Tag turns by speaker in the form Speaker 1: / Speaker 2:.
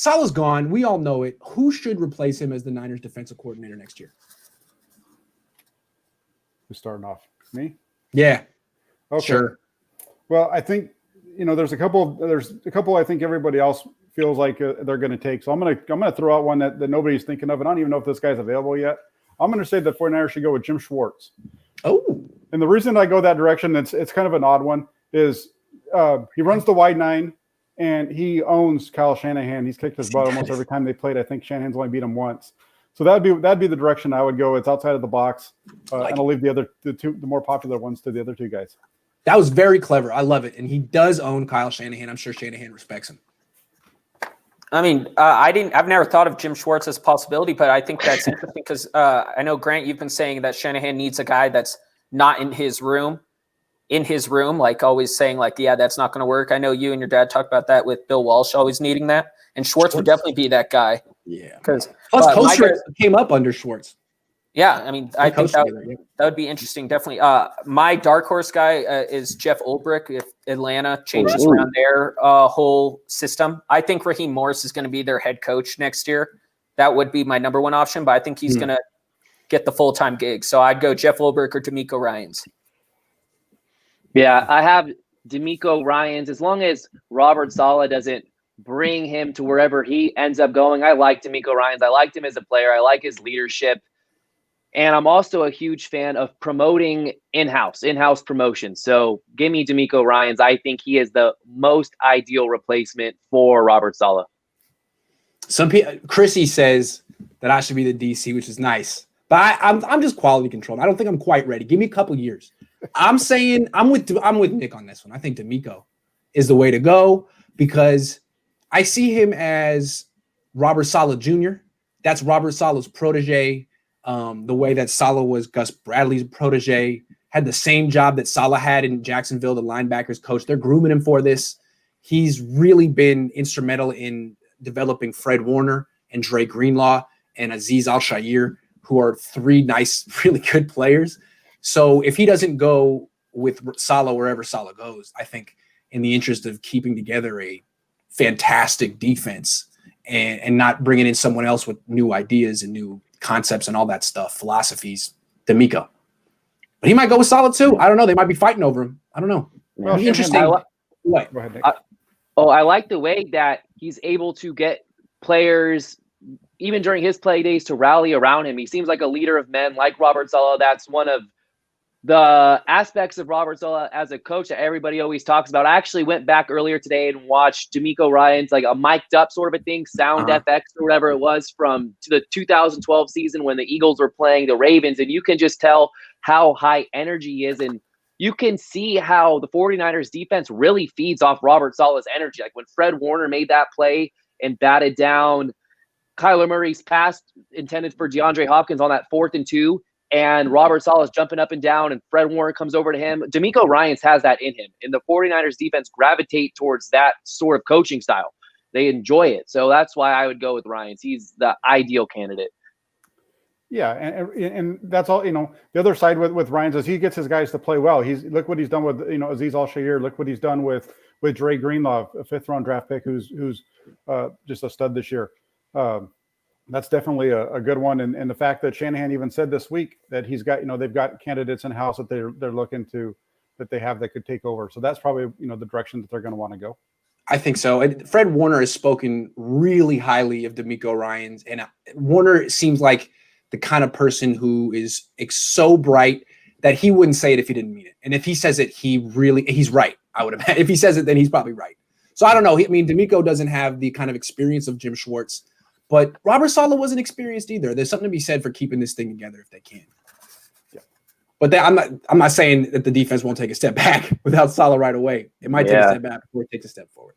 Speaker 1: Saleh's gone. We all know it. Who should replace him as the Niners defensive coordinator next year?
Speaker 2: Who's starting off? Me?
Speaker 1: Yeah.
Speaker 2: Okay.
Speaker 1: Sure.
Speaker 2: Well, I think there's a couple. I think everybody else feels like they're going to take. So I'm gonna throw out one that nobody's thinking of, and I don't even know if this guy's available yet. I'm going to say the 49ers should go with Jim Schwartz.
Speaker 1: Oh.
Speaker 2: And the reason I go that direction, it's kind of an odd one, is he runs the wide nine, and he owns Kyle Shanahan. He's kicked his butt almost every time they played. I think Shanahan's only beat him once. So that'd be the direction I would go. It's outside of the box, and I'll leave the more popular ones to the other two guys.
Speaker 1: That was very clever. I love it. And he does own Kyle Shanahan. I'm sure Shanahan respects him.
Speaker 3: I mean, I've never thought of Jim Schwartz as a possibility, but I think that's interesting because I know, Grant, you've been saying that Shanahan needs a guy that's not in his room, like always saying like, yeah, that's not going to work. I know you and your dad talked about that with Bill Walsh always needing that. And Schwartz would definitely be that guy.
Speaker 1: Yeah.
Speaker 3: Plus,
Speaker 1: Kosher came up under Schwartz.
Speaker 3: Yeah, I mean, I think that would be interesting, definitely. My dark horse guy is Jeff Ulbrich. If Atlanta changes around their whole system, I think Raheem Morris is going to be their head coach next year. That would be my number one option, but I think he's going to get the full-time gig. So I'd go Jeff Ulbrich or D'Amico Ryans.
Speaker 4: Yeah, I have D'Amico Ryans. As long as Robert Saleh doesn't bring him to wherever he ends up going, I like D'Amico Ryans. I liked him as a player. I like his leadership. And I'm also a huge fan of promoting in-house promotion. So give me D'Amico Ryans. I think he is the most ideal replacement for Robert Saleh.
Speaker 1: Chrissy says that I should be the DC, which is nice. But I'm just quality control. I don't think I'm quite ready. Give me a couple years. I'm saying I'm with Nick on this one. I think D'Amico is the way to go because I see him as Robert Saleh Jr. That's Robert Saleh's protege. The way that Saleh was Gus Bradley's protege, had the same job that Saleh had in Jacksonville, the linebackers coach. They're grooming him for this. He's really been instrumental in developing Fred Warner and Dre Greenlaw and Azeez Al-Shaair, who are three nice, really good players. So if he doesn't go with Saleh wherever Saleh goes, I think in the interest of keeping together a fantastic defense and not bringing in someone else with new ideas and new concepts and all that stuff, philosophies, D'Amico. But he might go with Saleh too. I don't know. They might be fighting over him. I don't know.
Speaker 2: Well,
Speaker 1: interesting. What?
Speaker 2: Go ahead, Nick.
Speaker 4: I like the way that he's able to get players, even during his play days, to rally around him. He seems like a leader of men, like Robert Saleh. That's one of the aspects of Robert Saleh as a coach that everybody always talks about. I actually went back earlier today and watched D'Amico Ryans, like a mic'd up sort of a thing, Sound FX or whatever it was, from the 2012 season when the Eagles were playing the Ravens. And you can just tell how high energy he is. And you can see how the 49ers defense really feeds off Robert Saleh's energy. Like when Fred Warner made that play and batted down Kyler Murray's pass intended for DeAndre Hopkins on that 4th and 2, and Robert Saleh is jumping up and down, and Fred Warner comes over to him. D'Amico Ryans has that in him. And the 49ers defense gravitate towards that sort of coaching style. They enjoy it. So that's why I would go with Ryans. He's the ideal candidate.
Speaker 2: Yeah, and that's all. The other side with Ryans is he gets his guys to play well. Look what he's done with Azeez Al-Shaair. Look what he's done with Dre Greenlaw, a 5th-round draft pick who's just a stud this year. That's definitely a good one. And the fact that Shanahan even said this week that he's got, they've got candidates in house that they're looking to, that they have that could take over. So that's probably, the direction that they're going to want to go.
Speaker 1: I think so. And Fred Warner has spoken really highly of D'Amico Ryans, and Warner seems like the kind of person who is so bright that he wouldn't say it if he didn't mean it. And if he says it, he's right. I would imagine if he says it, then he's probably right. So I don't know. D'Amico doesn't have the kind of experience of Jim Schwartz, but Robert Saleh wasn't experienced either. There's something to be said for keeping this thing together if they can. Yeah. But I'm not saying that the defense won't take a step back without Saleh right away. It might take a step back before it takes a step forward.